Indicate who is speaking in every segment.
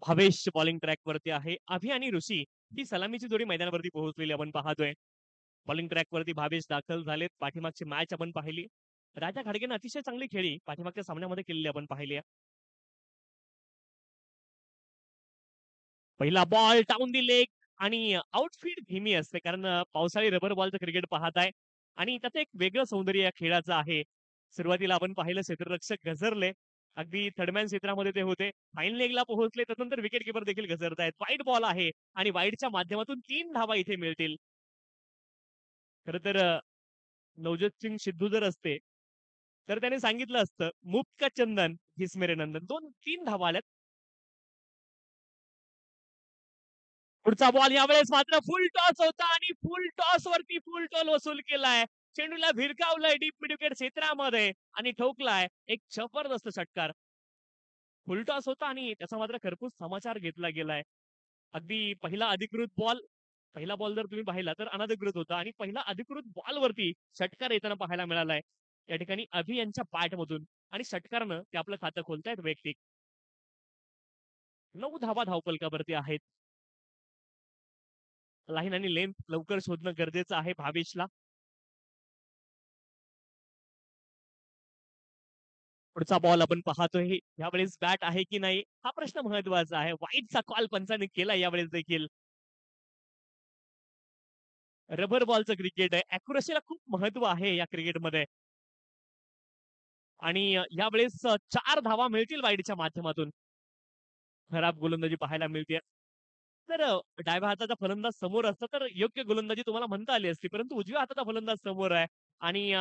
Speaker 1: Bhavesh bowling track वरती आहे. अभि आणि ऋषी ही सलामीची जोडी मैदानावरती पोहोचलेली आपण पाहतोय. बॉलिंग ट्रॅक वरती भावेश दाखल झालेत. पाठीमागची मॅच आपण पाहिली. राजा खाडकेने अतिशय चांगली खेळी पाठीमागच्या सामन्यामध्ये केलेली आपण पाहिली आहे. पहिला बॉल टाऊन दी लेग आणि आउटफील्ड धीमी असते कारण पावसाळी रबर बॉलचं क्रिकेट पाहताय आणि त्याचं एक वेगळं सौंदर्य या खेळाचं आहे. सुरुवातीला आपण पाहिलं क्षेत्ररक्षक घसरले. अगदी थर्डमॅन क्षेत्रामध्ये ते होते. फाईन लेगला पोहोचले त्यानंतर विकेट किपर देखील घसरतायत. वाईड बॉल आहे आणि वाईडच्या माध्यमातून 3 धावा इथे मिळतील. खरं तर नवज्योत सिंग सिद्धू जर असते तर त्याने सांगितलं असतं मुफ्त का चंदन घिस मेरे नंदन. 2-3 धावा आल्यात. पुढचा बॉल यावेळेस मात्र फुल टॉस होता आणि फुल टॉस वरती फुल टॉल वसूल केलाय. चेंडूला भिरकावलंय डीप मिड विकेट क्षेत्रामध्ये आणि ठोकलाय एक जबरदस्त षटकार. फुल टॉस होता आणि त्याचा मात्र खरपूस समाचार घेतला गेलाय. अगदी पहिला अधिकृत बॉल पहिला बॉल जर तुम्ही पाहिला तर अनधिकृत होता आणि पहिला अधिकृत बॉल वरती षटकार येताना पाहायला मिळालाय. या ठिकाणी अभि यांच्या बॅट मधून आणि षटकारनं ते आपलं खातं खोलतायत वैयक्तिक. 9 धावा धावपलकावरती आहेत. लाईन आणि लेंथ लवकर शोधणं गरजेचं आहे भावेशला. पुढचा बॉल आपण पाहतोय यावेळेस बॅट आहे की नाही हा प्रश्न महत्वाचा आहे. वाईटचा कॉल पंचाने केला यावेळेस देखील. रबर बॉलचं क्रिकेट आहे. अॅक्युरसीला खूप महत्व आहे या क्रिकेटमध्ये आणि यावेळेस 4 धावा मिळतील वाईडच्या माध्यमातून. खराब गोलंदाजी पाहायला मिळते. तर डाव्या हाताचा फलंदाज समोर असता तर योग्य गोलंदाजी तुम्हाला म्हणता आली असती परंतु उजव्या हाताचा फलंदाज समोर आहे आणि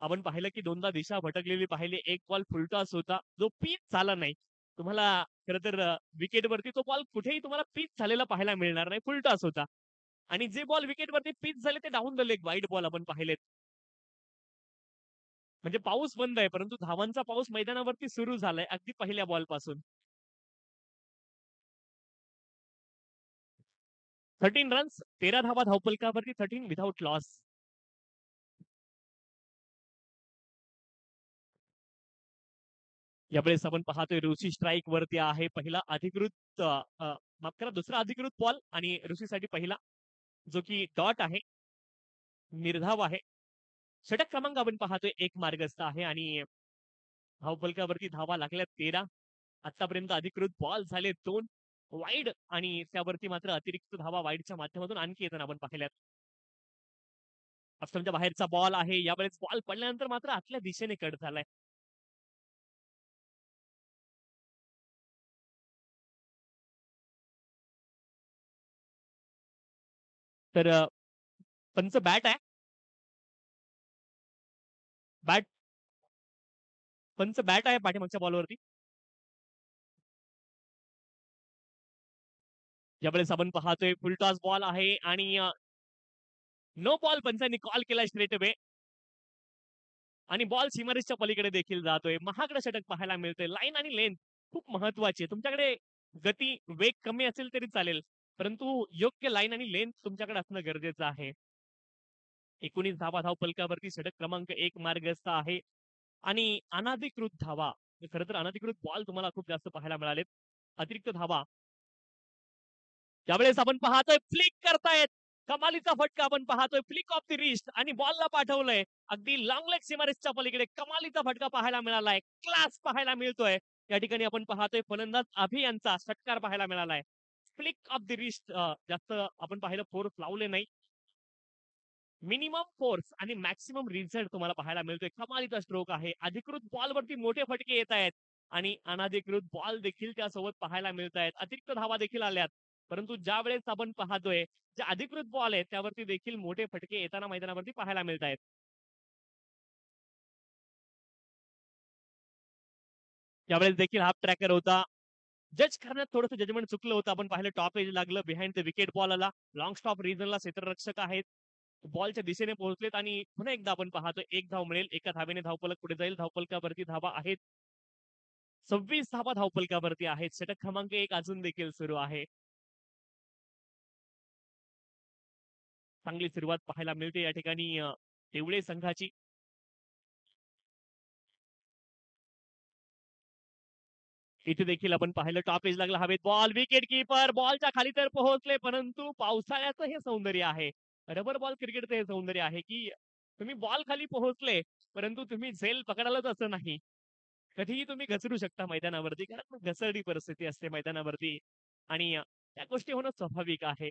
Speaker 1: आपण पाहिलं की दोनदा दिशा भटकलेली पाहिली. एक बॉल फुलटॉस होता जो पिच झाला नाही. तुम्हाला खरं तर विकेटवरती तो बॉल कुठेही तुम्हाला पिच झालेला पाहायला मिळणार नाही. फुलटॉस होता आणि जे बॉल विकेटवरती पिच झाले ते down the leg wide ball आपण पाहिलेत. म्हणजे पाऊस बंद आहे परंतु धावांचा पाऊस मैदानावरती सुरू झालाय अगदी पहिल्या बॉल पासून. 13 रन्स 13 धावा धावपलकावरती 13 विधाउट लॉस. यावेळेस आपण पाहतोय ऋषी स्ट्राईक वरती आहे. पहिला अधिकृत माफ करा दुसरा अधिकृत बॉल आणि ऋषीसाठी पहिला जो की डॉट आहे निर्धाव आहे. षटक क्रमांक आपण पाहतोय एक मार्गस्थ आहे आणि धावपलकावरती धावा लागल्या 13. आतापर्यंत अधिकृत बॉल झाले 2 वाईड आणि त्यावरती मात्र अतिरिक्त धावा वाईडच्या माध्यमातून आणखी येताना आपण पाहिल्यात. ऑप्शनच्या बाहेरचा बॉल आहे. यावेळेस बॉल पडल्यानंतर मात्र आतल्या दिशेने कट झालाय. तर पंच बॅट आहे. बॅट पंच बॅट आहे पाठीमागच्या बॉलवरती. ज्यावेळेस आपण पाहतोय फुलटॉस बॉल आहे आणि नो बॉल पंचांनी कॉल केला स्ट्रेट अवे आणि बॉल सीमारेसच्या पलीकडे देखील जातोय. महागडं षटक पाहायला मिळतंय. लाईन आणि लेंथ खूप महत्वाची आहे. तुमच्याकडे गती वेग कमी असेल तरी चालेल परंतु योग्य लाईन आणि लेंथ तुमच्याकडे असणं गरजेचं आहे. 19 धावा धावपलकावरती षटक क्रमांक 1 मार्गस्थ आहे आणि अनाधिकृत धावा खरं तर अनाधिकृत बॉल तुम्हाला खूप जास्त पाहायला मिळालेत. अतिरिक्त धावा त्यावेळेस आपण पाहतोय फ्लिक करतायत. कमालीचा फटका आपण पाहतोय फ्लिक ऑफ द रिस्ट आणि बॉलला पाठवलंय अगदी लॉंग लेग सीमारेसच्या पलीकडे कमालीचा फटका पाहायला मिळालाय. क्लास पाहायला मिळतोय. या ठिकाणी आपण पाहतोय फलंदाज अभि यांचा षटकार पाहायला मिळालाय. फ्लिक ऑफ द रिस्ट जास्त आपण पाहिलं फोर्स लावले नाही. मिनिमम फोर्स आणि मॅक्सिमम रिझल्ट तुम्हाला पाहायला मिळतोय. कमालीचा स्ट्रोक आहे. अधिकृत बॉलवरती मोठे फटके येत आहेत आणि अनाधिकृत बॉल देखील त्यासोबत पाहायला मिळत आहेत. अतिरिक्त धावा देखील आल्यात परंतु ज्या वेळेस आपण पाहतोय जे अधिकृत बॉल आहे त्यावरती देखील मोठे फटके येताना मैदानावरती पाहायला मिळत आहेत. त्यावेळेस देखील हाफ ट्रॅकर होता. जज करण्यात थोडंसं जजमेंट चुकलं होतं. आपण पाहिलं टॉप एज लागलं बिहाइंड द विकेट बॉल आला. लॉंग स्टॉप रिजनला क्षेत्ररक्षक आहेत. बॉलच्या दिशेने पोहोचलेत आणि पुन्हा एकदा आपण पाहतो एक धाव मिळेल. एका धावेने धावपलक पुढे जाईल. धावपलकावरती धावा आहेत. 26 धावा धावपलकावरती आहेत. षटक क्रमांक 1 अजून देखील सुरू आहे. चांगली सुरुवात पाहायला मिळते या ठिकाणी तेवढे संघाची. इथे देखील आपण पाहिलं टॉप एज लागला हवेत बॉल विकेट कीपर बॉलच्या खाली तर पोहोचले परंतु पावसाळ्याचं हे सौंदर्य आहे. रबर बॉल क्रिकेटचं हे सौंदर्य आहे की तुम्ही बॉल खाली पोहोचले परंतु तुम्ही झेल पकडालच असं नाही. कधीही तुम्ही घसरू शकता मैदानावरती कारण घसरडी परिस्थिती असते मैदानावरती आणि त्या गोष्टी होणं स्वाभाविक आहे.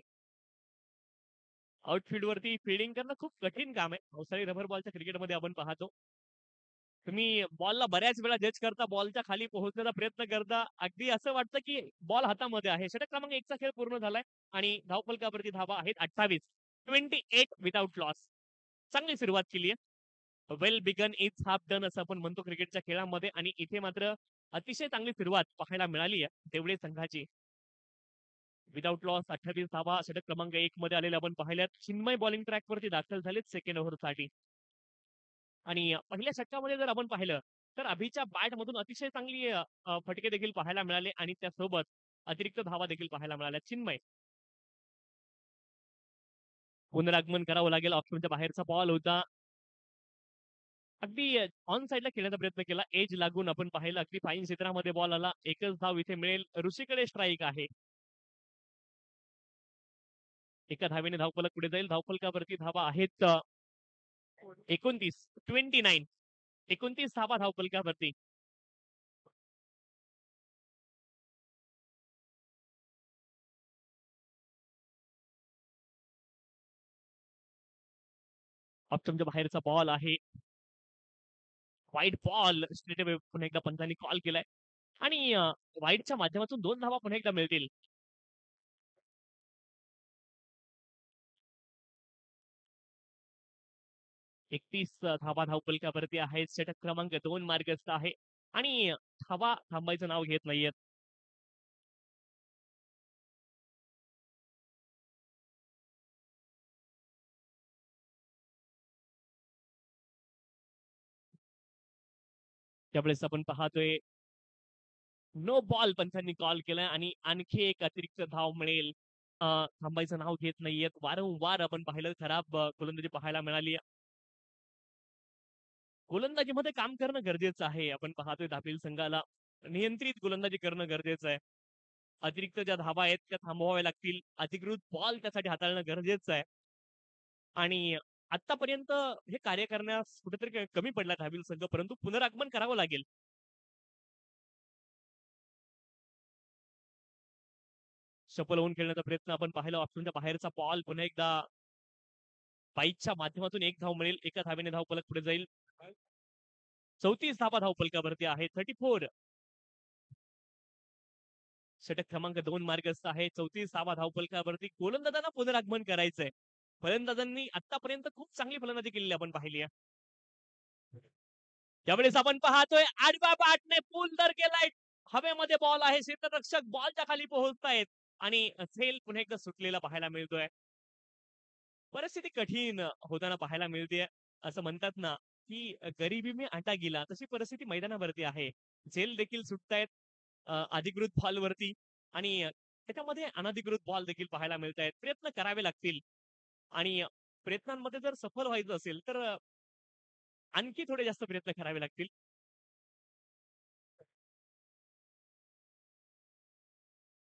Speaker 1: आउटफील्ड वरती फिल्डिंग करणं खूप कठीण काम आहे. पावसाळी रबर बॉलच्या क्रिकेटमध्ये आपण पाहतो. तुम्ही बॉलला बऱ्याच वेळा जज करता, बॉलच्या खाली पोहोचण्याचा प्रयत्न करता. अगदी असं वाटतं, की बॉल हातामध्ये आहे. षटक क्रमांक 1 चा खेळ पूर्ण झालाय आणि धावफलकावरती धावा आहेत 28. 28 विथआऊट लॉस. चांगली सुरुवात केली आहे. Well begun is half done असं आपण म्हणतो क्रिकेटच्या खेळामध्ये आणि इथे मात्र अतिशय चांगली सुरुवात पाहायला मिळाली आहे तेवढे संघाची. विदाउट लॉस 28 धावा षटक क्रमांक 1 मध्ये आलेले आपण पाहिल्यात. चिन्मय बॉलिंग ट्रॅकवरती दाखल झालेत सेकंड ओव्हरसाठी. आणि पहिल्या षटकामध्ये जर आपण पाहिलं तर अभिच्या बॅटमधून अतिशय चांगली फटके देखील पाहायला मिळाले आणि त्यासोबत अतिरिक्त धावा देखील पाहायला मिळाल्या. चिन्मय पुनरागमन करावं लागेल. ऑप्शनच्या बाहेरचा बॉल होता. अगदी ऑन साईडला खेळण्याचा प्रयत्न केला. एज लागून आपण पाहिलं अगदी फाईन क्षेत्रामध्ये बॉल आला. एकच धाव इथे मिळेल. ऋषीकडे स्ट्राईक आहे. एका धावेने धावफलक पुढे जाईल. धावफलकावरती धावा आहेत 29. 29. 29 धावा धावफलकावरती. ऑप्शनच्या बाहेरचा बॉल आहे. वाईट बॉल स्ट्रेट अवे पुन्हा एकदा पंचांनी कॉल केलाय आणि वाईटच्या माध्यमातून 2 धावा पुन्हा एकदा मिळतील. 31 धावा धावफलकावरती आहेत. षटक क्रमांक 2 मार्गस्थ आहे आणि धावा थांबायचं नाव घेत नाहीयेत. त्यावेळेस आपण पाहतोय नो बॉल पंचांनी कॉल केलाय आणि आणखी एक अतिरिक्त धाव मिळेल. थांबायचं नाव घेत नाहीयेत. वारंवार आपण पाहिलं खराब गोलंदाजी पाहायला मिळाली. गोलंदाजीमध्ये काम करणं गरजेचं आहे. आपण पाहतोय धापील संघाला नियंत्रित गोलंदाजी करणं गरजेचं आहे. अतिरिक्त ज्या धावा आहेत त्या थांबवाव्या लागतील. अधिकृत बॉल त्यासाठी हाताळणं गरजेचं आहे. आणि आतापर्यंत हे कार्य करण्यास कुठेतरी कमी पडला धाबील संघ परंतु पुनरागमन करावं लागेल. सफल होऊन खेळण्याचा प्रयत्न आपण पाहिला. ऑप्शनच्या बाहेरचा बॉल पुन्हा एकदा पाईच्या माध्यमातून एक धाव मिळेल. एका धावेने धावफलक पुढे जाईल. 34 धावा धावफलकावरती आहे. 34. षटक क्रमांक 2 मार्गस्थ आहे. 34 धावा धावफलकावरती गोलंदाजांना पुनरागमन करायचंय. फलंदाजांनी आतापर्यंत खूप चांगली फलंदाजी केलेली आपण पाहिली आहे. त्यावेळेस आपण पाहतोय आडव्या बॅटने पूल दर केलाय. हवेमध्ये बॉल आहे. क्षेत्ररक्षक बॉलच्या खाली पोहोचतायत आणि झेल पुन्हा एकदा सुटलेला पाहायला मिळतोय. परिस्थिती कठीण होताना पाहायला मिळते. असं म्हणतात ना की गरिबी में आटा गिला तशी परिस्थिती मैदानावरती आहे. झेल देखील सुटतायत अधिकृत बॉलवरती आणि त्याच्यामध्ये अनधिकृत बॉल देखील पाहायला मिळत आहेत. प्रयत्न करावे लागतील आणि प्रयत्नांमध्ये जर सफल व्हायचं असेल तर आणखी थोडे जास्त प्रयत्न करावे लागतील.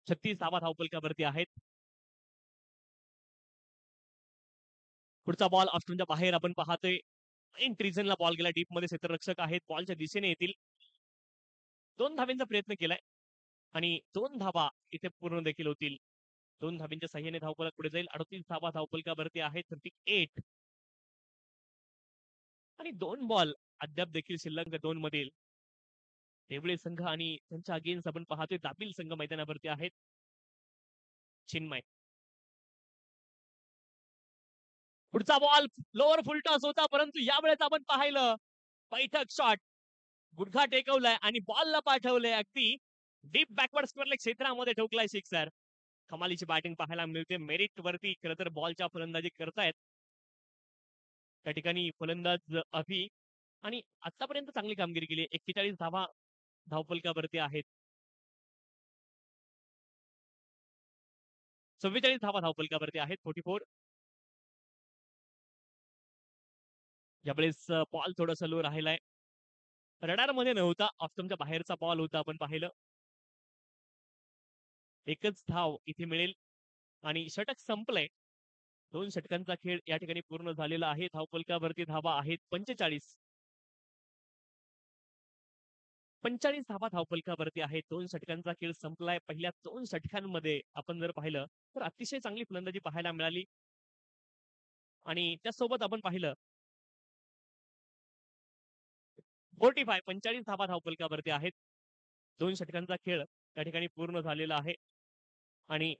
Speaker 1: 36 धावा धावफलकावरती आहेत. पुढचा बॉल ऑस्ट्रेलियाच्या बाहेर आपण पाहतोय. रिझनला बॉल गेला डीप मध्ये क्षेत्ररक्षक आहेत. बॉलच्या दिशेने येतील. 2 धावेंचा प्रयत्न केलाय आणि 2 धावा इथे पूर्ण देखील होतील. 2 धावेंच्या सहाय्याने धावफलक पुढे जाईल. 38 धावा धावफलकावरती आहेत. 38 आणि 2 बॉल अद्याप देखील शिल्लक 2 मधील देवळे संघ आणि त्यांच्या अगेन्स्ट आपण पाहतोय दापिल संघ मैदानावरती आहेत. चिन्मय पुढचा बॉल लोअर फुलटॉस होता परंतु यावेळेस आपण पाहिलं बैठक शॉट गुडघा टेकवलाय आणि बॉलला पाठवलंय अगदी डीप बॅकवर्ड स्क्वेअर क्षेत्रामध्ये ठोकलाय सिक्सर. कमालीची बॅटिंग पाहायला मिळते. मेरिट वरती खरं तर बॉलच्या फलंदाजी करतायत त्या ठिकाणी फलंदाज अभि आणि आतापर्यंत चांगली कामगिरी केली. 41 धावा धावफलकावरती आहेत. 44 धावा धावफलकावरती आहेत. 44. यावेळेस बॉल थोडासा लो राहिलाय. रडार मध्ये नव्हता. ऑफ बाहेरचा बॉल होता आपण पाहिलं. एकच धाव इथे मिळेल आणि षटक संपलंय. 2 षटकांचा खेळ या ठिकाणी पूर्ण झालेला आहे. धावफलकावरती धावा आहेत 45. 45 धावा धावफलकावरती आहेत. 2 षटकांचा खेळ संपलाय. पहिल्या 2 षटकांमध्ये आपण जर पाहिलं तर अतिशय चांगली फलंदाजी पाहायला मिळाली आणि त्यासोबत आपण पाहिलं 45 धावा धावफलकावरती आहेत. 2 षटकांचा खेळ त्या ठिकाणी पूर्ण झालेला आहे आणि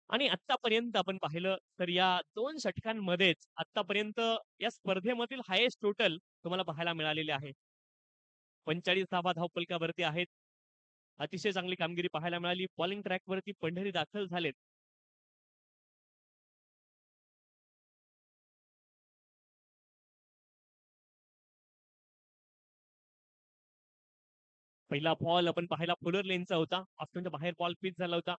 Speaker 1: आणि आतापर्यंत आपण पाहिलं तर या 2 षटकांमध्येच आतापर्यंत या स्पर्धेमधील हायेस्ट टोटल तुम्हाला पाहायला मिळालेले आहे. 45 धावा धावफलकावरती आहेत. अतिशय चांगली कामगिरी पाहायला मिळाली. बॉलिंग ट्रॅकवरती पंढरी दाखल झालेत. पहिला बॉल आपण पाहिला फुलर लेनचा होता. ऑफ बाहेर बॉल पिच झाला होता.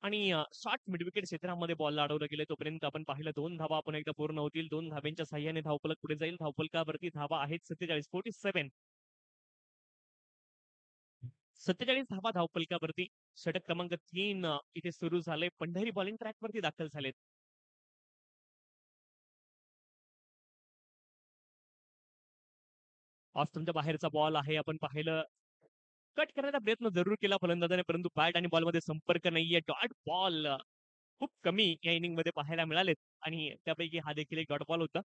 Speaker 1: आणि शॉर्ट मिड विकेट क्षेत्रामध्ये बॉल अडवलं गेले तोपर्यंत आपण पाहिलं 2 धावा आपण एकदा पूर्ण होतील. 2 धाब्यांच्या साह्याने धावफलक पुढे जाईल. धावफलकावरती धावा आहेत 47. 47 धावा धावफलकावरती. षटक क्रमांक 3 इथे सुरू झाले. पंढरी बॉलिंग ट्रॅकवरती दाखल झालेत. ऑफ तुमच्या बाहेरचा बॉल आहे. आपण पाहिलं कट करण्याचा प्रयत्न जरूर केला फलंदाजाने, परंतु बॅट आणि बॉलमध्ये संपर्क नाहीये. डॉट बॉल खूप कमी या इनिंग मध्ये पाहायला मिळालेत आणि त्यापैकी हा देखील एक डॉट बॉल होता.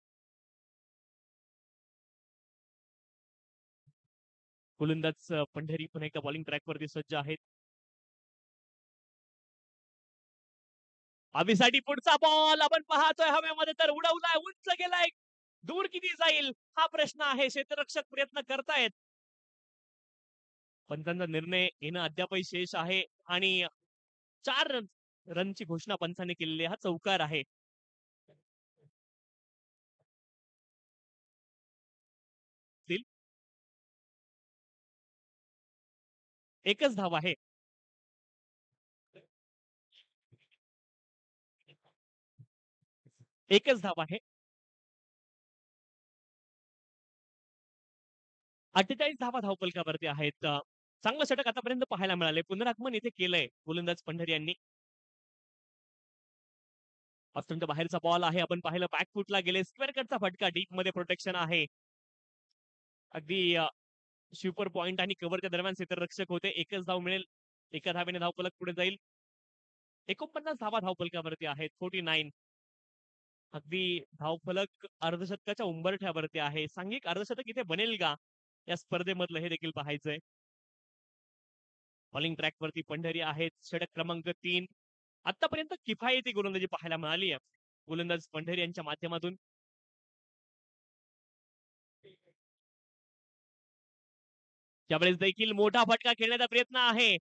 Speaker 1: गोलंदाज पंढरी पुन्हा एकदा बॉलिंग ट्रॅकवरती सज्ज आहेत. आबीसाठी पुढचा बॉल आपण पाहतोय हवेमध्ये तर उडवलाय, उंच गेलाय, दूर किती जाईल हा प्रश्न आहे. क्षेत्ररक्षक प्रयत्न करतायत पंचांचा निर्णय येणं अद्यापही शेष आहे आणि 4 रनची घोषणा पंचाने केलेली हा चौकार आहे. एकच धाव आहे. एकच धाव आहे. 48 धावा धावफलकावरती आहेत. चांगलं षटक आतापर्यंत पाहायला मिळाले. पुनरागमन इथे केलंय गोलंदाज पंढरी यांनी. ऑस्टनच्या बाहेरचा बॉल आहे. आपण पाहिलं बॅक फुटला गेले. स्क्वेअर कटचा फटका डीप मध्ये प्रोटेक्शन आहे. अगदी स्वीपर पॉइंट आणि कव्हरच्या दरम्यान क्षेत्ररक्षक होते. एकच धाव मिळेल. एका धावेने धावफलक पुढे जाईल. 49 धावा धावफलकावरती आहेत. 49. अगदी धावफलक अर्धशतकाच्या उंबरठ्यावरती आहे. सांघिक अर्धशतक इथे बनेल का या स्पर्धेमधलं हे देखील पाहायचंय. बॉलिंग ट्रॅकवरती पंढरी आहेत. षटक क्रमांक 3. आतापर्यंत किफायती गोलंदाजी पाहायला मिळाली आहे गोलंदाज पंढरी यांच्या माध्यमातून. त्यावेळेस देखील मोठा फटका खेळण्याचा प्रयत्न आहे.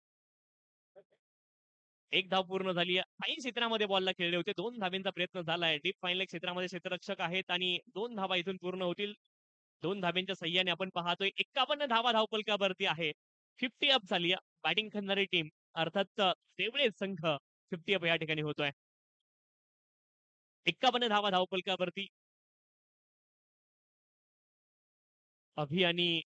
Speaker 1: एक धाव पूर्ण झाली. फाईन क्षेत्रामध्ये बॉलला खेळले होते. 2 धाब्यांचा प्रयत्न झालाय. डीप फाईन क्षेत्रामध्ये क्षेत्ररक्षक आहेत आणि 2 धावा इथून पूर्ण होतील. 2 धाब्यांच्या सह्याने आपण पाहतोय 51 धावा धावफलकावरती आहे. 50 अप झाली बॅटिंग करणारी टीम, अर्थात तेवढेच संघ 50 अप या ठिकाणी होतोय. 51 धावा धावफलकावरती. अभि आणि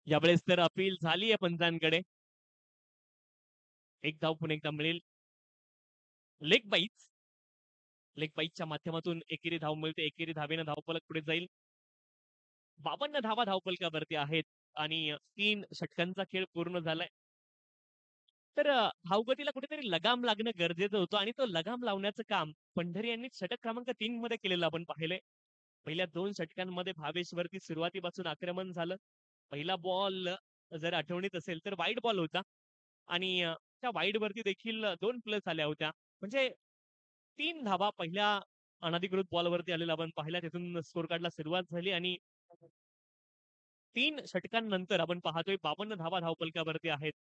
Speaker 1: यावेळेस तर अपील झाली आहे पंचांकडे. एक धाव पुन्हा एकदा मिळेल. लेग बाईच लेग बाईकच्या माध्यमातून एकेरी धाव मिळते. एकेरी धावेनं धावफलक पुढे जाईल. 52 धावा धावफलकावरती आहेत आणि 3 षटकांचा खेळ पूर्ण झालाय. तर धावगतीला कुठेतरी लगाम लागणं गरजेचं होतं आणि तो लगाम लावण्याचं काम पंढरी यांनी षटक क्रमांक 3 मध्ये केलेलं आपण पाहिलंय. पहिल्या 2 षटकांमध्ये भावेशवरती सुरुवातीपासून आक्रमण झालं. पहिला बॉल जर आठवणीत असेल तर वाईट बॉल होता आणि त्या वाईट वरती देखील 2 प्लस आल्या होत्या. म्हणजे 3 धावा पहिल्या अनधिकृत बॉलवरती आलेला आपण पाहिला. तिथून स्कोर कार्डला सुरुवात झाली आणि 3 षटकांनंतर आपण पाहतोय 52 धावा धावफलकावरती आहेत.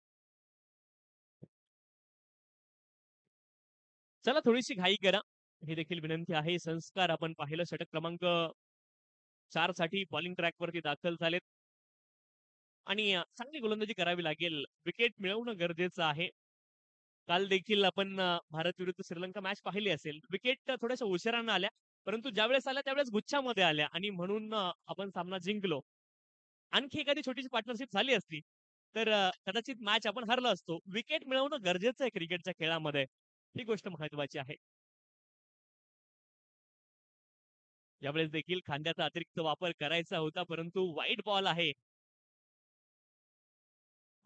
Speaker 1: चला थोडीशी घाई करा ही देखील विनंती आहे. संस्कार आपण पाहिलं षटक क्रमांक 4 साठी बॉलिंग ट्रॅकवरती दाखल झालेत. आणि चांगली गोलंदाजी करावी लागेल. विकेट मिळवणं गरजेचं आहे. काल देखील आपण भारत विरुद्ध श्रीलंका मॅच पाहिली असेल. विकेट थोड्याशा उशिरानं आल्या, परंतु ज्यावेळेस आल्या त्यावेळेस गुच्छामध्ये आल्या आणि म्हणून आपण सामना जिंकलो. आणखी एखादी छोटीशी पार्टनरशिप झाली असती, तर कदाचित मॅच आपण हरलो असतो. विकेट मिळवणं गरजेचं आहे क्रिकेटच्या खेळामध्ये. ही गोष्ट महत्त्वाची आहे. यावेळेस देखील खांद्याचा अतिरिक्त वापर करायचा होता, परंतु वाईड बॉल आहे.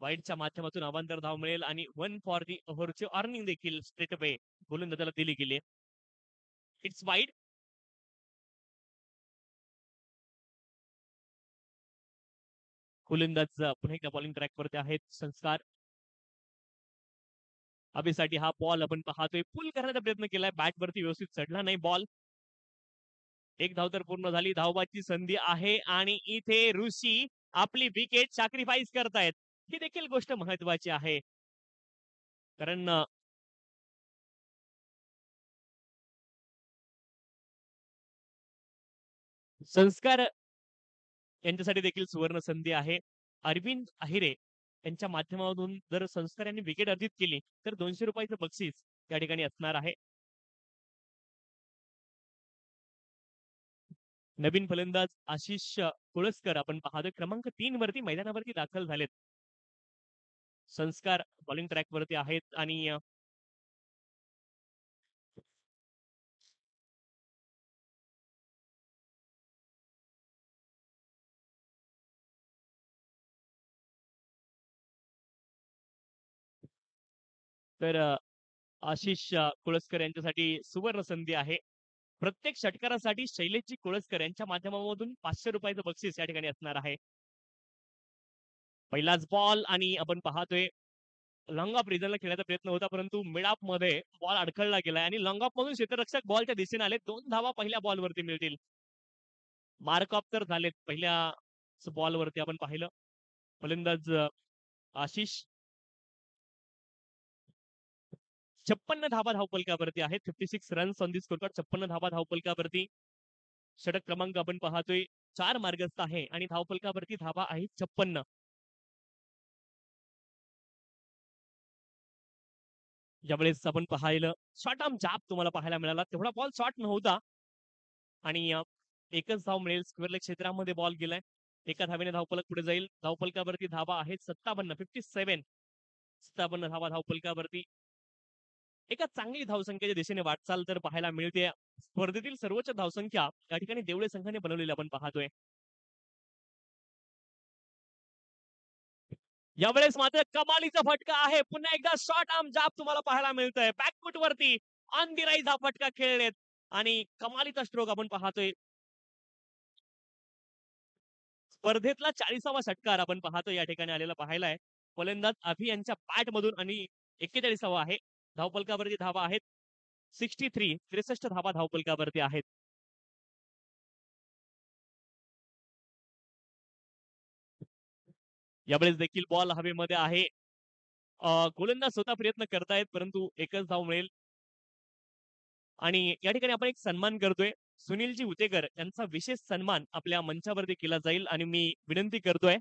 Speaker 1: वाईडच्या माध्यमातून अवांतर धाव मिळेल आणि 1 फॉर दी ओव्हरची अर्निंग देखील स्ट्रेट अवे गोलंदाजाला दिली गेली. It's wide. गोलंदाज पुन्हा एकदा बॉलिंग ट्रॅकवरती आहेत. संस्कार अभिसाठी हा बॉल आपण पाहतोय. पुल करण्याचा प्रयत्न केलाय. बॅटवरती व्यवस्थित चढला नाही बॉल. एक धाव तर पूर्ण झाली. धावबाची संधी आहे आणि इथे ऋषी आपली विकेट सॅक्रिफाईस करतायत. ही देखील गोष्ट महत्वाची आहे. कारण संस्कार यांच्यासाठी देखील सुवर्ण संधी आहे. अरविंद अहिरे यांच्या माध्यमातून जर संस्कार यांनी विकेट अर्जित केली तर ₹200 बक्षीस त्या ठिकाणी असणार आहे. नवीन फलंदाज आशिष कुळसकर आपण पाहतोय क्रमांक 3 वरती मैदानावरती दाखल झालेत. संस्कार बॉलिंग ट्रॅक वरती आहेत आणि तर आशिष कुळसकर यांच्यासाठी सुवर्ण संधी आहे. प्रत्येक षटकारासाठी शैलेशजी कुळसकर यांच्या माध्यमामधून ₹500 बक्षीस या ठिकाणी असणार आहे. पहिलाच बॉल आणि आपण पाहतोय लॉंग ऑफ रिझनला खेळण्याचा प्रयत्न होता, परंतु मिड ऑफ मध्ये बॉल अडखळला गेलाय आणि लॉंग ऑफ मधून क्षेत्ररक्षक बॉलच्या दिशेने आले. 2 धावा पहिल्या बॉलवरती मिळतील. मार्क ऑफ तर झालेत पहिल्या बॉलवरती आपण पाहिलं. फलंदाज आशिष 56 धावा धावफलकावरती आहेत. 56 रन्स ऑन दी स्कोरकार्ड. 56 धावा धावफलकावरती. षटक क्रमांक आपण पाहतोय 4 मार्गस्थ आहे आणि धावफलकावरती धावा आहेत 56. ज्यावेळेस आपण पाहिलं शॉर्ट आर्म जाब तुम्हाला पाहायला मिळाला. तेवढा बॉल शॉर्ट नव्हता आणि एकच धाव मिळेल. स्क्वेअर लेग क्षेत्रामध्ये बॉल गेलाय. एका धावेने धावफलक पुढे जाईल. धावफलकावरती धावा आहेत 57. 57 धावा धावफलकावरती. एका चांगली धावसंख्येच्या दिशेने वाटचाल तर पाहायला मिळते. स्पर्धेतील सर्वोच्च धावसंख्या या ठिकाणी देवळे संघाने बनवलेली आपण पाहतोय. यावेळेस मात्र कमालीचा फटका आहे. पुन्हा एकदा शॉर्ट आर्म जाब तुम्हाला पाहायला मिळतोय. बॅकफुट वरती ऑन दी राईज हा फटका खेळलेत आणि कमालीचा स्ट्रोक आपण पाहतोय. स्पर्धेतला 40वा षटकार आपण पाहतो या ठिकाणी आलेला पाहायलाय. फलंदाज अभि यांच्या बॅट मधून आणि 41वा आहे. धावफलकावरती धावा आहेत 63 धावा धावफलकावरती आहेत. यावेळेस देखील बॉल हवेमध्ये आहे. गोलंदाज स्वतः प्रयत्न करतायत परंतु एकच धाव मिळेल. आणि या ठिकाणी आपण एक सन्मान करतोय. सुनीलजी उतेकर यांचा विशेष सन्मान आपल्या मंचावरती केला जाईल आणि मी विनंती करतोय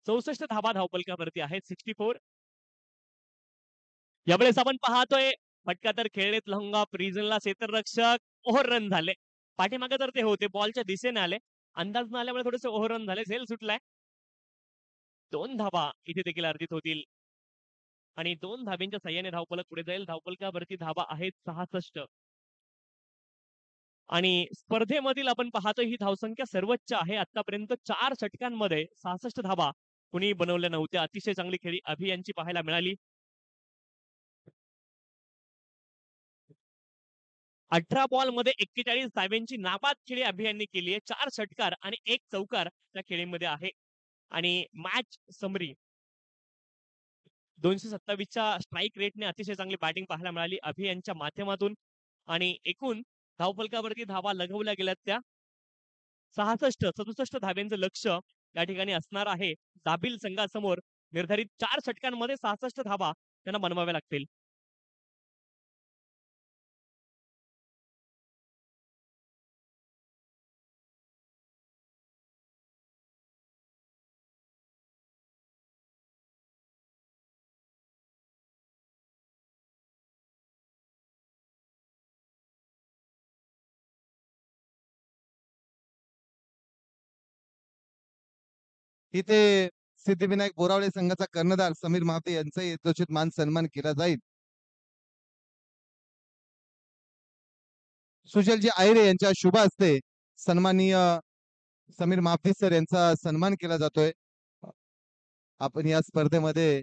Speaker 1: 64 धावा धावफलकावरती आहेत 64. यावेळेस आपण पाहतोय फटका तर खेळलेत लॉंग ऑफ रिजनला क्षेत्ररक्षक ओव्हर रन झाले. पाठीमागे तर ते होते बॉलच्या दिशेने आले. अंदाज न आल्यामुळे थोडेसे ओव्हर रन झाले. झेल सुटलाय. 2 धावा इथे देखील अर्जित होतील आणि 2 धाब्यांच्या सहाय्याने धावफलक पुढे जाईल. धावफलकावरती धावा आहेत 66 आणि स्पर्धेमधील आपण पाहतोय ही धावसंख्या सर्वोच्च आहे. आतापर्यंत 4 षटकांमध्ये 66 धावा कुणी बनवल्या नव्हत्या. अतिशय चांगली खेळी अभि यांची पाहायला मिळाली. 18 बॉल मध्ये 41 धाब्यांची नाबाद खेळी अभि यांनी केली आहे. 4 षटकार आणि 1 चौकार त्या खेळीमध्ये आहे आणि मॅच समरी 227च्या स्ट्राईक रेटने अतिशय चांगली बॅटिंग पाहायला मिळाली अभि यांच्या माध्यमातून आणि एकूण धावफलकावरती धावा लगवल्या गेल्यात त्या 67 धाब्यांचं लक्ष या ठिकाणी असणार आहे. दाबिल संघासमोर निर्धारित 4 षटकांमध्ये 66 धावा त्यांना बनवाव्या लागतील.
Speaker 2: इथे सिद्धिविनायक बोरावळे संघाचा कर्णधार समीर महाते यांचा यथोचित मान सन्मान केला जाईल. सुजलजी आहिरे यांच्या शुभ हस्ते सन्माननीय समीर महाते सर यांचा सन्मान केला जातोय. आपण या स्पर्धेमध्ये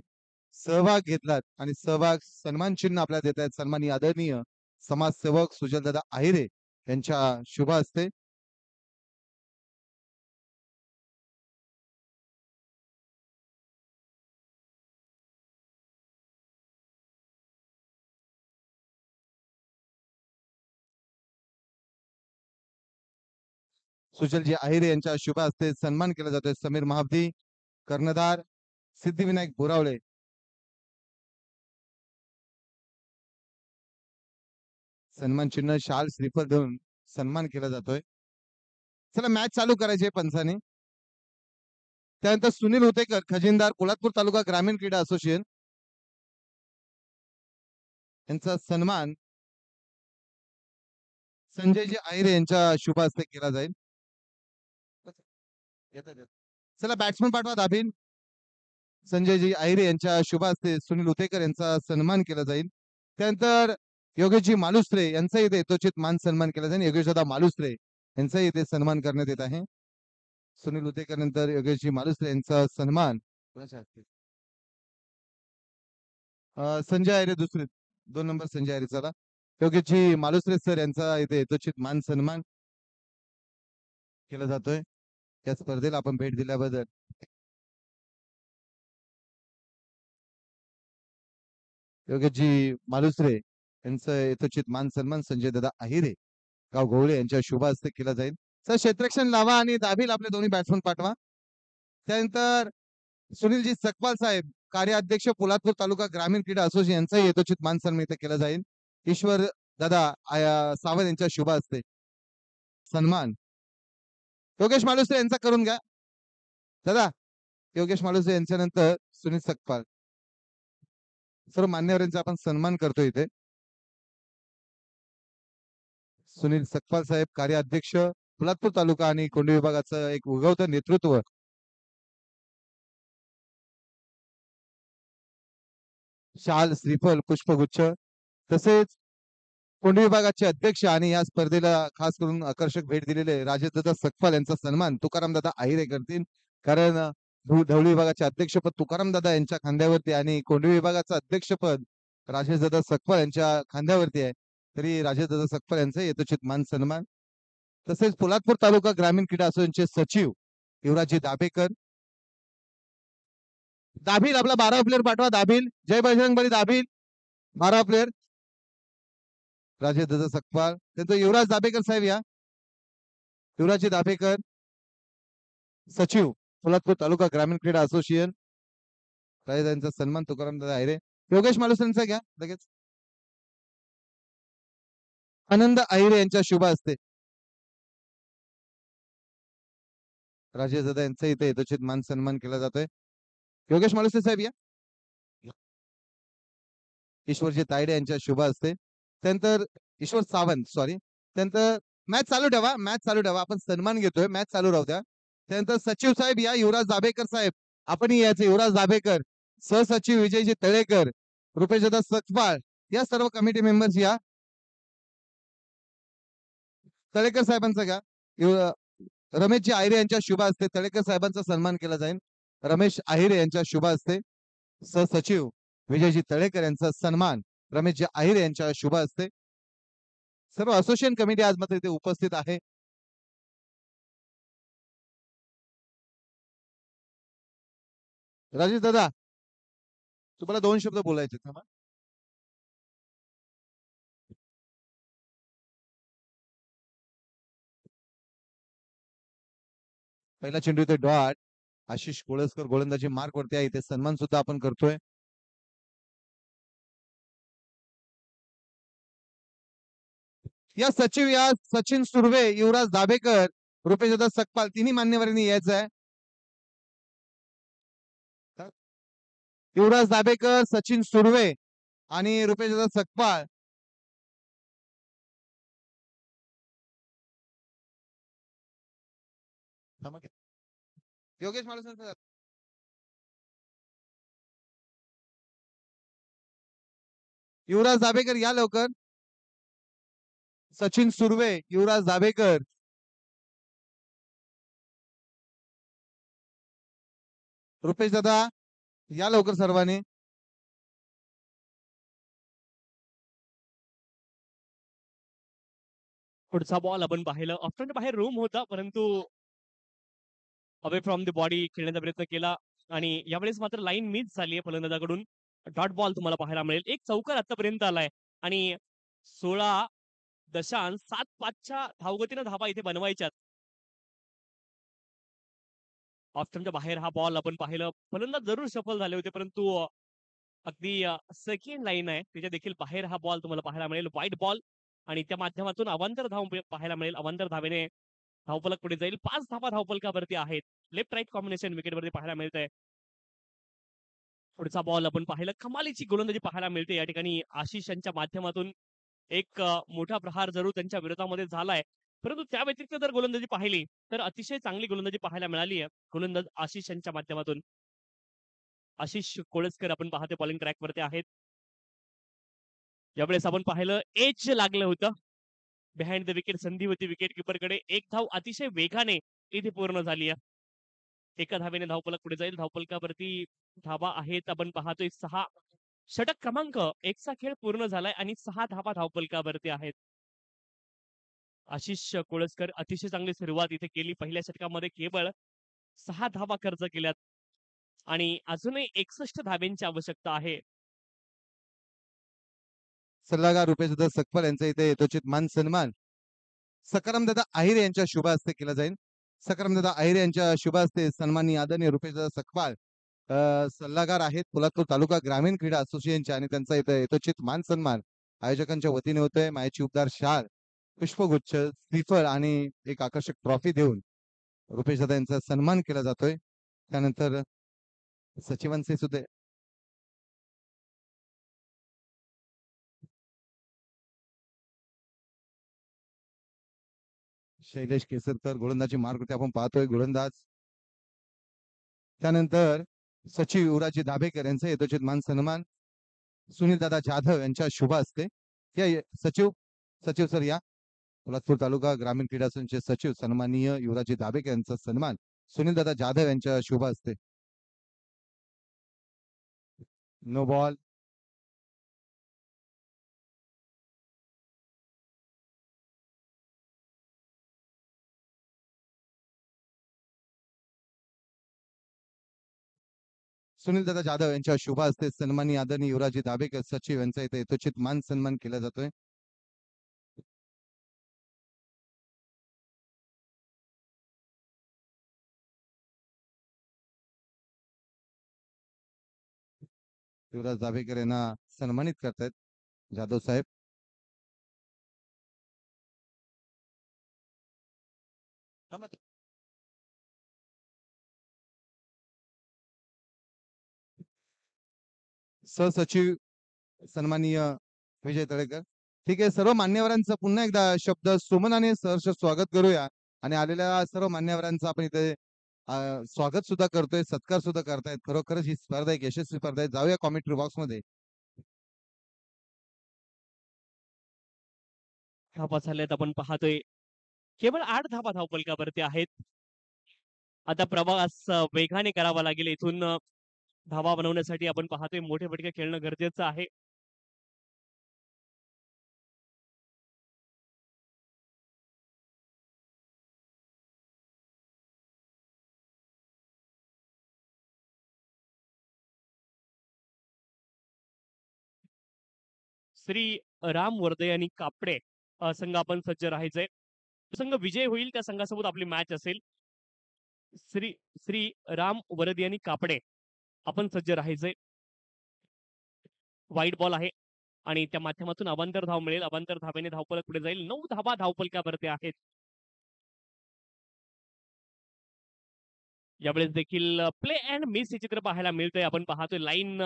Speaker 2: सहभाग घेतलात आणि सहभाग सन्मान चिन्ह आपल्याला देत आहेत सन्माननीय आदरणीय समाजसेवक सुजलदादा आहिरे यांच्या शुभ हस्ते. सुजलजी आहिरे यांच्या शुभ हस्ते सन्मान केला जातोय समीर महाबदी कर्णधार सिद्धिविनायक बोरावळे. सन्मान चिन्ह शाल श्रीफळ देऊन सन्मान केला जातोय. चला मॅच चालू करायची पंचाने. त्यानंतर सुनील होतेकर खजिनदार पोलादपूर तालुका ग्रामीण क्रीडा असोसिएशन यांचा सन्मान संजयजी आहिरे यांच्या शुभ हस्ते केला जाईल. चला बॅट्समन पाठवा दाबीन. संजयजी आहिरे यांच्या शुभ हस्ते सुनील उतेकर यांचा सन्मान केला जाईल. त्यानंतर योगेशजी मालुसरे यांचा इथे यथोचित मान सन्मान केला जाईल. योगेशदादा मालुसरे यांचा इथे सन्मान करण्यात येत आहे. सुनील उतेकर नंतर योगेशजी मालुसरे यांचा सन्मान संजय आहिरे दुसरे 2 नंबर संजय आहिरे. चला योगेशजी मालुसरे सर यांचा इथे यथोचित मान सन्मान केला जातोय. या स्पर्धेला आपण भेट दिल्याबद्दल योगेशजी मालुसरे यांचं यथोचित मान सन्मान संजय दादा आहिरे गाव घोवळे यांच्या शुभ हस्ते केला जाईल. सर क्षेत्ररक्षण लावा आणि दाबील आपले दोन्ही बॅट्समन पाठवा. त्यानंतर सुनीलजी सकपाल साहेब कार्याध्यक्ष पोलादपूर तालुका ग्रामीण क्रीडा असोसिएशन यांचा यथोचित मान सन्मान इथे केला जाईल. ईश्वर दादा सावंत यांच्या शुभ हस्ते सन्मान योगेश मालुसरे यांचा करून घ्या दादा. योगेश मालुसरे यांच्या नंतर सुनील सकपाल. सर्व मान्यवरांचा आपण सन्मान करतो इथे. सुनील सकपाल साहेब कार्याध्यक्ष पोलादपूर तालुका आणि कोंढवी विभागाचं एक उगवतं नेतृत्व. शाल श्रीफल पुष्पगुच्छ तसेच कोंढवी विभागाचे अध्यक्ष आणि या स्पर्धेला खास करून आकर्षक भेट दिलेले राजेशदादा सकपाल यांचा सन्मान तुकारामदादा आहिरे करतील. कारण ढवळी विभागाचे अध्यक्षपद तुकारामदादा यांच्या खांद्यावरती आणि कोंढवी विभागाचं अध्यक्षपद राजेशदादा सकपाल यांच्या खांद्यावरती आहे. तरी राजेशदादा सकपाल यांचा यथोचित मान सन्मान. तसेच पोलादपूर तालुका ग्रामीण क्रीडा असोसिएशनचे सचिव युवराजी दाभेकर. दाभील आपला 12 प्लेअर पाठवा. दाभील जय बजरंगबली दाभील 12 प्लेअर. राजेशदादा सकपाल त्यांचं युवराज दाभेकर साहेब या. युवराजी दाभेकर सचिव पोलादपूर तालुका ग्रामीण क्रीडा असोसिएशन राजेदांचा सन्मान तुकारामदादा आहिरे. योगेश मालुसरेंचा घ्या लगेच. आनंद आहिरे यांच्या शुभ हस्ते राजेशदादा यांचा इथे यथोचित मान सन्मान केला जातोय. योगेश मालुसरे साहेब या. ईश्वरजी तायडे यांच्या शुभ हस्ते. त्यानंतर ईश्वर सावंत सॉरी. त्यानंतर मॅच चालू ठेवा. मॅच चालू ठेवा. आपण सन्मान घेतोय. मॅच चालू राहू द्या. त्यानंतर सचिव साहेब या. युवराज दाभेकर साहेब आपण यायचे. युवराज दाभेकर सहसचिव विजयजी तळेकर रुपेशदादा सकपाल या सर्व कमिटी मेंबर्स या. तळेकर साहेबांचा घ्या. रमेशजी आहिरे यांच्या शुभ हस्ते तळेकर साहेबांचा सन्मान केला जाईल. रमेश आहिरे यांच्या शुभ हस्ते सहसचिव विजयजी तळेकर यांचा सन्मान रमेशजी आहिरे यांच्या शुभ हस्ते. सर्व असोसिएशन कमिटी आज मात्र इथे उपस्थित आहे. राजेश दादा तुम्हाला 2 शब्द बोलायचे. पहिला चेंडू इथे डॉट. आशिष कोळसकर गोलंदाजी मार्क वरती आहे. इथे सन्मान सुद्धा आपण करतोय. या सचिव या सचिन सुर्वे युवराज दाभेकर रुपेशदादा सकपाल तिन्ही मान्यवरांनी यायचं आहे. युवराज दाभेकर सचिन सुर्वे आणि रुपेशदादा सकपाल योगेश मालुसरे सर. युवराज दाभेकर या लवकर. सचिन सुर्वे, युवराज दाभेकर. रुपेश दादा या लवकर सर्वांनी.
Speaker 1: पुढचा बॉल आपण पाहिलं ऑप्शन बाहेर रूम होता, परंतु अवे फ्रॉम द बॉडी खेळण्याचा प्रयत्न केला आणि यावेळेस मात्र लाईन मिस झाली आहे फलंदाजाकडून. डॉट बॉल तुम्हाला पाहायला मिळेल. एक चौकार आतापर्यंत आलाय आणि 16.75च्या धावगतीनं धावा इथे बनवायच्यात. ऑप्शनच्या बाहेर हा बॉल आपण पाहिलं. फलंदाज जरूर सफल झाले होते, परंतु अगदी सेकंड लाईन आहे त्याच्या देखील बाहेर हा बॉल तुम्हाला पाहायला मिळेल. वाईट बॉल आणि त्या माध्यमातून अवांतर धाव पाहायला मिळेल. अवांतर धावेने धावफलक पुढे जाईल. 5 धावा धावफलकावरती आहेत. लेफ्ट राईट कॉम्बिनेशन विकेटवरती पाहायला मिळत आहे. पुढचा बॉल आपण पाहिलं. कमालीची गोलंदाजी पाहायला मिळते या ठिकाणी. आशिष यांच्या माध्यमातून एक मोठा प्रहार जरूर त्यांच्या विरोधामध्ये झालाय, परंतु त्या व्यतिरिक्त जर गोलंदाजी पाहिली तर अतिशय चांगली गोलंदाजी पाहायला मिळाली आहे गोलंदाज आशिष यांच्या माध्यमातून. आशिष कोळसकर आपण पाहते बॉलिंग ट्रॅकवरती आहेत. यावेळेस आपण पाहिलं एज लागलं होतं. बिहाइंड द विकेट संधी होती विकेट कडे. एक धाव अतिशय वेगाने इथे पूर्ण झाली आहे. एका धावेने धावफलक पुढे जाईल. धावफलकावरती धावा आहेत आपण पाहतोय 6. षटक क्रमांक 1चा खेळ पूर्ण झालाय आणि 6 धावा धावफलकावरती आहेत. आशिष कोळसकर अतिशय चांगली सुरुवात इथे केली. पहिल्या षटकामध्ये केवळ 6 धावा खर्च केल्यात आणि अजूनही 61 धावेंची आवश्यकता आहे.
Speaker 2: सल्लागार रुपेश दादा सकपाल यांचा इथे यथोचित मान सन्मान सकाराम दादा आहिरे यांच्या शुभ हस्ते केला जाईल. सकाराम दादा आहिरे यांच्या शुभ हस्ते सन्माननीय आदरणीय रुपेश दादा सकपाल सल्लागार आहेत पोलादपूर तालुका ग्रामीण क्रीडा असोसिएशनचे आणि त्यांचा इथे यथोचित मान सन्मान आयोजकांच्या वतीने होतोय. मायाची उपदार शाल, पुष्पगुच्छ, श्रीफळ आणि एक आकर्षक ट्रॉफी देऊन रुपेश दादा यांचा सन्मान केला जातोय. त्यानंतर सचिवांचे सुद्धा शैलेश केसरकर गोलंदाजी मार्ग आपण पाहतोय. गोलंदाज त्यानंतर सचिव युवराजी दाभेकर यांचा यथोचित मान सन्मान सुनील दादा जाधव यांच्या शुभ हस्ते. या सचिव सचिव सर या पोलादपूर तालुका ग्रामीण क्रीडा संघाचे सचिव सन्माननीय युवराजी दाभेकर यांचा सन्मान सुनील दादा जाधव यांच्या शुभ हस्ते. No ball. सुनील दादा जाधव यांच्या शुभ हस्ते सन्माननीय आदरणीय युवराजी दाभेकर सचिव यांचा इथे यथोचित मान सन्मान केला जातोय. युवराज दाभेकर यांना सन्मानित करतायत जाधव साहेब. सहसचिव सन्माननीय विजय तळेकर. ठीक आहे, सर्व मान्यवरांचं पुन्हा एकदा शब्द सुमनाने सहर्ष स्वागत करूया आणि आलेल्या सर्व मान्यवरांचं आपण इथे स्वागत सुद्धा करतोय, सत्कार सुद्धा करतायत. खरोखरच ही स्पर्धा एक यशस्वी स्पर्धा आहे. जाऊया कॉमेंट्री बॉक्स मध्ये.
Speaker 1: धावा झाल्यात आपण पाहतोय. केवळ 8 धावा धावफलकावरती आहेत. आता प्रवास वेगाने करावा लागेल. इथून धावा बनवण्यासाठी आपण पाहतोय मोठे फटके खेळणं गरजेचं आहे. श्री राम वर्दे आणि कापडे संघ आपण सज्ज राहायचंय. संघ विजय होईल त्या संघासोबत आपली मॅच असेल. श्री श्री राम वरदे आणि कापडे आपण सज्ज राहायचंय. वाईट बॉल आहे आणि त्या माध्यमातून अवांतर धाव मिळेल. अवांतर धावेने धावफलक पुढे जाईल. 9 धावा धावफलकावरती आहेत. यावेळेस देखील प्ले अँड मिस हे चित्र पाहायला मिळतंय. आपण पाहतोय लाईन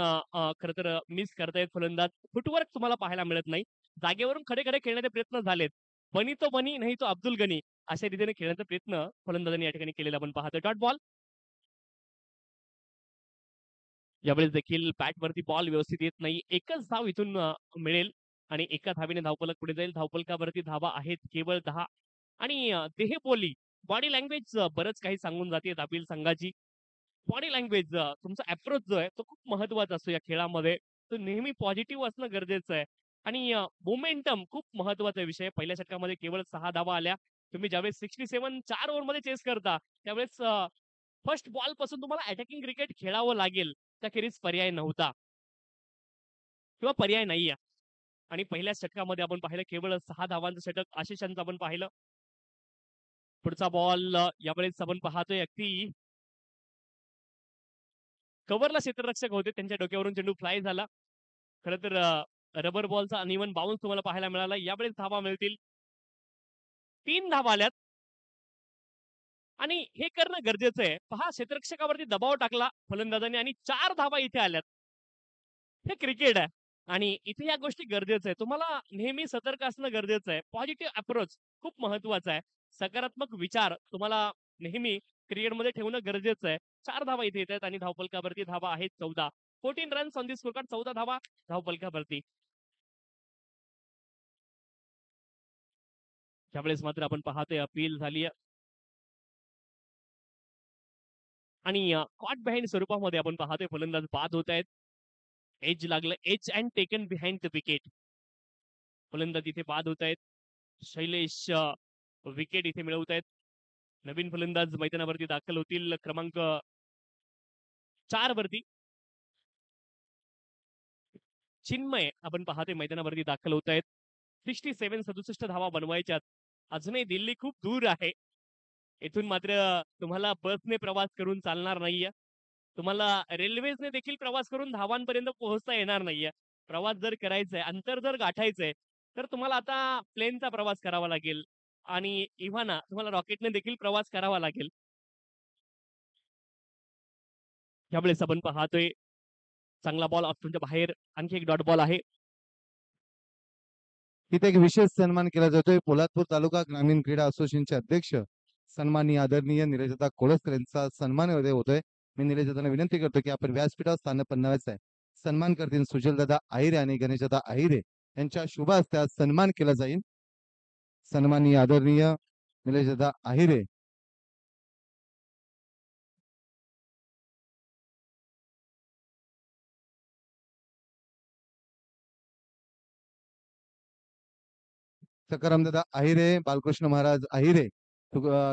Speaker 1: खरं तर मिस करतायत फलंदाज. फुटवर्क तुम्हाला पाहायला मिळत नाही. जागेवरून खडे खडे खेळण्याचे प्रयत्न झालेत. बनी तो बनी नाही तो अब्दुल गनी अशा रीतीने खेळण्याचा प्रयत्न फलंदाजांनी या ठिकाणी केलेला आपण पाहतोय. Dot ball. यावेळेस देखील बॅटवरती बॉल व्यवस्थित येत नाही. एकच धाव इथून मिळेल आणि एका धावेने धावफलक पुढे जाईल. धावफलकावरती धावा आहेत केवळ 10 आणि देहबोली, बॉडी लँग्वेज बरंच काही सांगून जाते दाबील संघाची. बॉडी लँग्वेज तुमचा अप्रोच जो आहे तो खूप महत्वाचा असतो या खेळामध्ये. तो नेहमी पॉझिटिव्ह असणं गरजेचं आहे आणि मोमेंटम खूप महत्वाचा विषय आहे. पहिल्या षटकामध्ये केवळ 6 धावा आल्या. तुम्ही ज्यावेळेस 67 4 ओव्हरमध्ये चेस करता त्यावेळेस फर्स्ट बॉल पासून तुम्हाला अटॅकिंग क्रिकेट खेळावं लागेल. त्याखेरीज पर्याय नव्हता किंवा पर्याय नाहीये. आणि पहिल्या षटकामध्ये आपण पाहिलं केवळ 6 धावांचं षटक आशिषांचं आपण पाहिलं. पुढचा बॉल यावेळेस आपण पाहतोय अगदी कव्हरला क्षेत्ररक्षक होते त्यांच्या डोक्यावरून चेंडू फ्लाय झाला. खरं तर रबर बॉलचा अनइव्हन बाउन्स तुम्हाला पाहायला मिळाला. यावेळेस धावा मिळतील. 3 धावा आल्यात आणि हे करणं गरजेचं आहे. पहा क्षेत्ररक्षकावरती दबाव टाकला फलंदाजांनी आणि 4 धावा इथे आल्यात. हे क्रिकेट आहे आणि इथे या गोष्टी गरजेचं आहे. तुम्हाला नेहमी सतर्क असणं गरजेचं आहे. पॉझिटिव्ह अप्रोच खूप महत्वाचा आहे. सकारात्मक विचार तुम्हाला नेहमी क्रिकेटमध्ये ठेवणं गरजेचं आहे. 4 धावा इथे येत आहेत आणि धावफलकावरती धावा आहेत 14. 14 runs on the score card, 14 धावा धावफलकावरती. त्यावेळेस मात्र आपण पाहतोय अपील झाली आणि कॉट बिहाइंड स्वरूपामध्ये आपण पाहतोय फलंदाज बाद होत आहेत. एज लागलं, edge and taken behind the wicket. फलंदाज इथे बाद होत आहेत. शैलेश विकेट इथे मिळवत आहेत. नवीन फलंदाज मैदानावरती दाखल होतील क्रमांक 4 वरती. चिन्मय आपण पाहतोय मैदानावरती दाखल होत आहेत. 67 धावा बनवायच्यात. अजूनही दिल्ली खूप दूर आहे. इथून मात्र तुम्हाला बसने प्रवास करून चालणार नाहीये. तुम्हाला रेल्वेने देखील प्रवास करून धावांपर्यंत पोहोचता येणार नाहीये. प्रवास जर करायचा आहे, अंतर जर गाठायचंय, तर तुम्हाला आता प्लेनचा प्रवास करावा लागेल आणि इव्हाना तुम्हाला रॉकेटने देखील प्रवास करावा लागेल. त्यावेळेस आपण पाहतोय चांगला बॉल ऑप्शनच्या बाहेर आणखी एक डॉट बॉल आहे.
Speaker 2: तिथे एक विशेष सन्मान केला जातोय. पोलादपूर तालुका ग्रामीण क्रीडा असोसिएशनचे अध्यक्ष सन्माननीय आदरणीय निलेशदा कोळसकर यांचा सन्मान होतोय. मी निलेशदांना विनंती करतो की आपण व्यासपीठावर स्थान बनवायचं आहे. सन्मान करतील सुजलदादा आहिरे आणि गणेशदादा आहिरे यांच्या शुभ हस्ते आज सन्मान केला जाईल. सन्माननीय आदरणीय निलेशदादा आहिरे सकारामदादा आहिरे, बालकृष्ण महाराज आहिरे,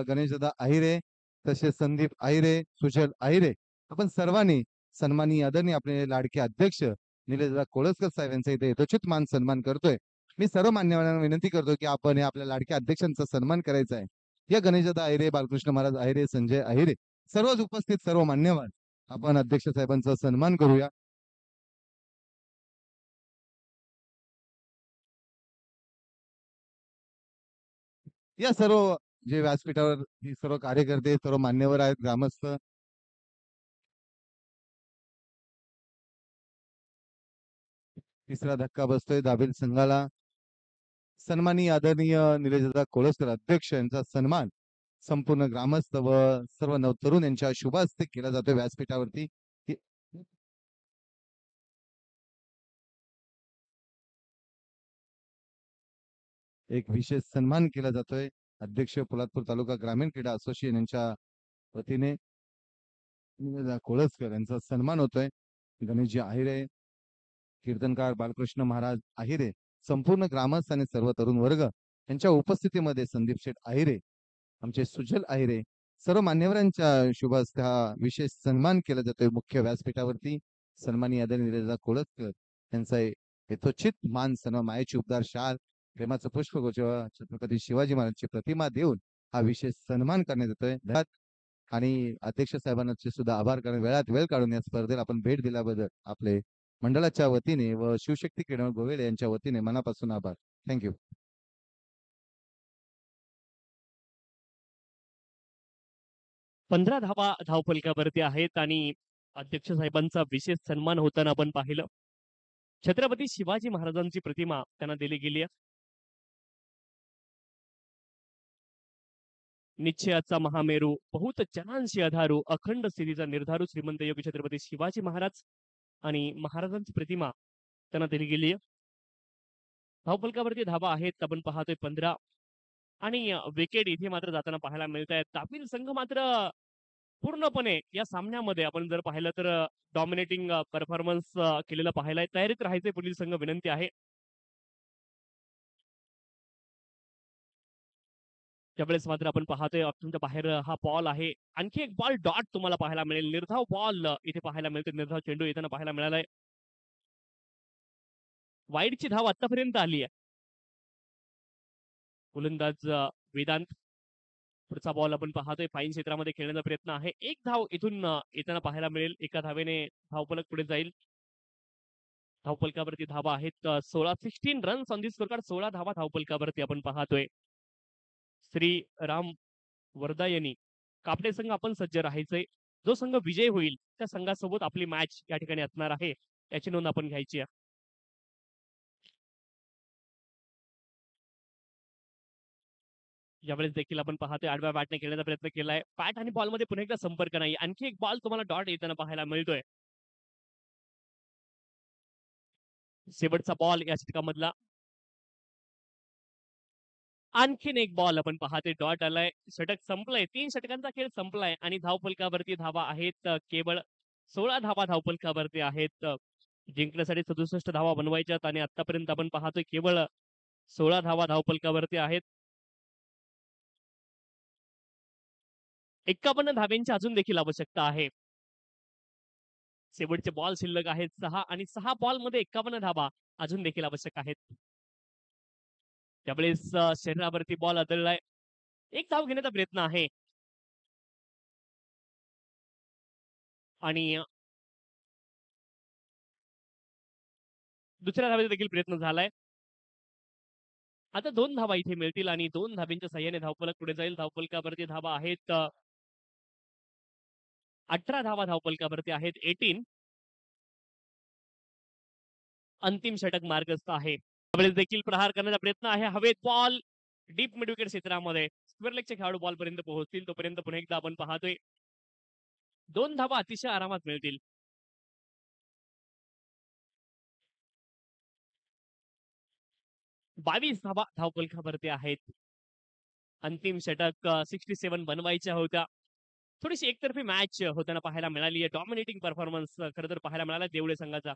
Speaker 2: गणेशदादा आहिरे, तसेच संदीप आहिरे, सुजल आहिरे, आपण सर्वांनी सन्माननीय आदरणीय आपले लाडके अध्यक्ष निलेशदादा कोळसकर साहेब यांचा इथे यथोचित मान सन्मान करतोय. मी सर्व मान्यवरांना विनंती करतो की आपण आपल्या लाडक्या अध्यक्षांचा सन्मान करायचा आहे. या गणेशदादा आहिरे, बालकृष्ण महाराज आहिरे, संजय आहिरे, सर्वच उपस्थित सर्व मान्यवर आपण अध्यक्ष साहेबांचा सन्मान करूया. या सर्व जे व्यासपीठावर ही सर्व कार्यकर्ते सर्व मान्यवर आहेत, ग्रामस्थ, तिसरा धक्का बसतोय दाबेल संघाला. सन्माननीय आदरणीय निलेशदादा कोळसकर अध्यक्ष यांचा सन्मान संपूर्ण ग्रामस्थ व सर्व नवतरुण यांच्या शुभ हस्ते केला जातोय व्यासपीठावरती. एक विशेष सन्मान केला जातोय अध्यक्ष पोलादपूर तालुका ग्रामीण क्रीडा असोसिएशन यांच्या वतीने निलेशदादा कोळसकर यांचा सन्मान होतोय. गणेशजी आहिरे, कीर्तनकार बालकृष्ण महाराज आहिरे, संपूर्ण ग्रामस्थ आणि सर्व तरुण वर्ग यांच्या उपस्थितीमध्ये संदीप शेठ आहिरे, आमचे सुजल आहिरे, सर्व मान्यवरांच्या शुभ हस्ते हा विशेष सन्मान केला जातोय मुख्य व्यासपीठावरती. सन्माननीय आदरणीय निलेशदादा कोळसकर यांचा यथोचित मान सन्मान, मायेची उपदार शाल, प्रेमाचं पुष्पगुच्छ छत्रपती शिवाजी महाराजांची प्रतिमा देऊन हा विशेष सन्मान करण्यात येतोय. आणि अध्यक्ष साहेबांचे सुद्धा आभार करणे, वेळात वेळ काढून या स्पर्धेला आपण भेट दिल्याबद्दल आपले मंडळाच्या वतीने व शिवशक्ती क्रीडा गोवेले यांच्या वतीने मनापासून आभार. थँक्यू.
Speaker 1: 15 धावा धावफलकावरती आहेत आणि अध्यक्ष साहेबांचा विशेष सन्मान होताना आपण पाहिलं. छत्रपती शिवाजी महाराजांची प्रतिमा त्यांना दिली गेली आहे. निश्चयाचा महामेरू, बहुत जनांशी अधारू, अखंड स्थितीचा निर्धारू श्रीमंत योगी छत्रपती शिवाजी महाराज आणि महाराजांची प्रतिमा त्यांना दिली गेली आहे. धावफलकावरती धावा आहेत आपण पाहतोय 15 आणि विकेट इथे मात्र जाताना पाहायला मिळत आहेत. तापील संघ मात्र पूर्णपणे या सामन्यामध्ये आपण जर पाहिलं तर डॉमिनेटिंग परफॉर्मन्स केलेला पाहायला तयारीत राहायचे पुढील संघ विनंती आहे. त्यावेळेस मात्र आपण पाहतोय तुमच्या बाहेर हा बॉल आहे. आणखी एक बॉल डॉट तुम्हाला पाहायला मिळेल. निर्धाव बॉल इथे पाहायला मिळते. निर्धाव चेंडू येताना पाहायला मिळालाय. वाईडची धाव आतापर्यंत आली आहे. गोलंदाज वेदांत पुढचा बॉल आपण पाहतोय फाईन क्षेत्रामध्ये खेळण्याचा प्रयत्न आहे. एक धाव इथून येताना पाहायला मिळेल. एका धावेने धावफलक पुढे जाईल. धावफलकावरती धावा आहेत 16 runs on the score card. 16 धावा धावफलकावरती आपण पाहतोय. श्री राम वर्धायनी कापडे संघ आपण सज्ज राहायचंय. जो संघ विजय होईल त्या संघासोबत आपली मॅच या ठिकाणी असणार आहे. याची नोंद आपण घ्यायची आहे. यावेळेस देखील आपण पाहतोय आडव्या बॅटने खेळण्याचा प्रयत्न केलाय. बॅट आणि बॉलमध्ये पुन्हा एकदा संपर्क नाही. आणखी एक बॉल तुम्हाला डॉट येताना पाहायला मिळतोय. शेवटचा बॉल या षटकामधला. आणखीन एक बॉल आपण पाहतोय डॉट आलाय. षटक संपलंय. 3 षटकांचा खेळ संपलाय आणि धावफलकावरती धावा आहेत केवळ 16 धावा धावफलकावरती आहेत. जिंकण्यासाठी 67 धावा बनवायच्यात आणि आतापर्यंत आपण पाहतोय केवळ 16 धावा धावफलकावरती आहेत. 51 धाब्यांची अजून देखील आवश्यकता आहे. शेवटचे बॉल शिल्लक आहेत 6 आणि 6 बॉल मध्ये 51 धाबा अजून देखील आवश्यक आहेत. त्यावेळेस शरीरावरती बॉल आदळलाय. एक धाव घेण्याचा प्रयत्न आहे आणि दुसऱ्या धावेचा देखील प्रयत्न झालाय. आता 2 धावा इथे मिळतील आणि 2 धाब्यांच्या सहाय्याने धावफलक पुढे जाईल. धावफलकावरती धावा आहेत 18 धावा धावफलकावरती आहेत 18. अंतिम षटक मार्गस्थ आहे. त्यावेळेस देखील प्रहार करण्याचा प्रयत्न आहे. हवेत बॉल डीप मिड विकेट क्षेत्रामध्ये स्क्वेअर लेगचे खेळाडू बॉल पर्यंत पोहोचतील. तोपर्यंत पुन्हा एकदा आपण पाहतोय 2 धावा अतिशय आरामात मिळतील. 22 धावा धावफलकावरती आहेत. अंतिम षटक 67 बनवायच्या होत्या. थोडीशी एकतर्फी मॅच होताना पाहायला मिळाली आहे. डॉमिनेटिंग परफॉर्मन्स खरं तर पाहायला मिळाला देवळे संघाचा.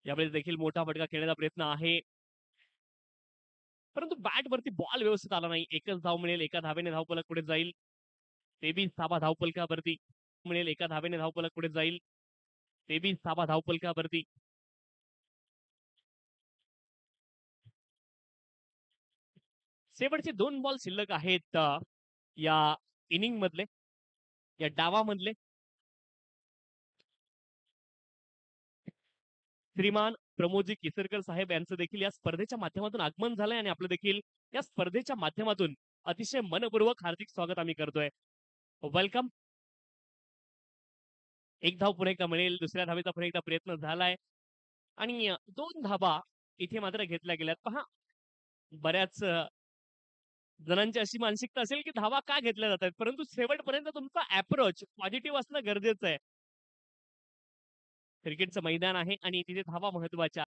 Speaker 1: यावेळेस देखील मोठा फटका खेळण्याचा प्रयत्न आहे. परंतु बॅट वरती बॉल व्यवस्थित आला नाही. एकच धाव मिळेल. एका धावेने धावफलक पुढे जाईल. 23 धावा धावफलकावरती मिळेल. एका धावेने धावफलक पुढे जाईल. 23 धावा धावफलकावरती. शेवटचे 2 बॉल शिल्लक आहेत या इनिंग मधले, या डावामधले. श्रीमान प्रमोदजी केसरकर साहेब यांचं देखील या स्पर्धेच्या माध्यमातून आगमन झालंय आणि आपलं देखील या स्पर्धेच्या माध्यमातून अतिशय मनपूर्वक हार्दिक स्वागत आम्ही करतोय. वेलकम. एक धाव पुन्हा एकदा मिळेल. दुसऱ्या धावेचा पुन्हा एकदा प्रयत्न झालाय आणि 2 धावा इथे मात्र घेतल्या गेल्यात. पहा बऱ्याच जणांची अशी मानसिकता असेल की धावा का घेतल्या जातात, परंतु शेवटपर्यंत तुमचा अप्रोच पॉझिटिव्ह असणं गरजेचं आहे. क्रिकेटचं मैदान आहे आणि तिथे धावा महत्वाच्या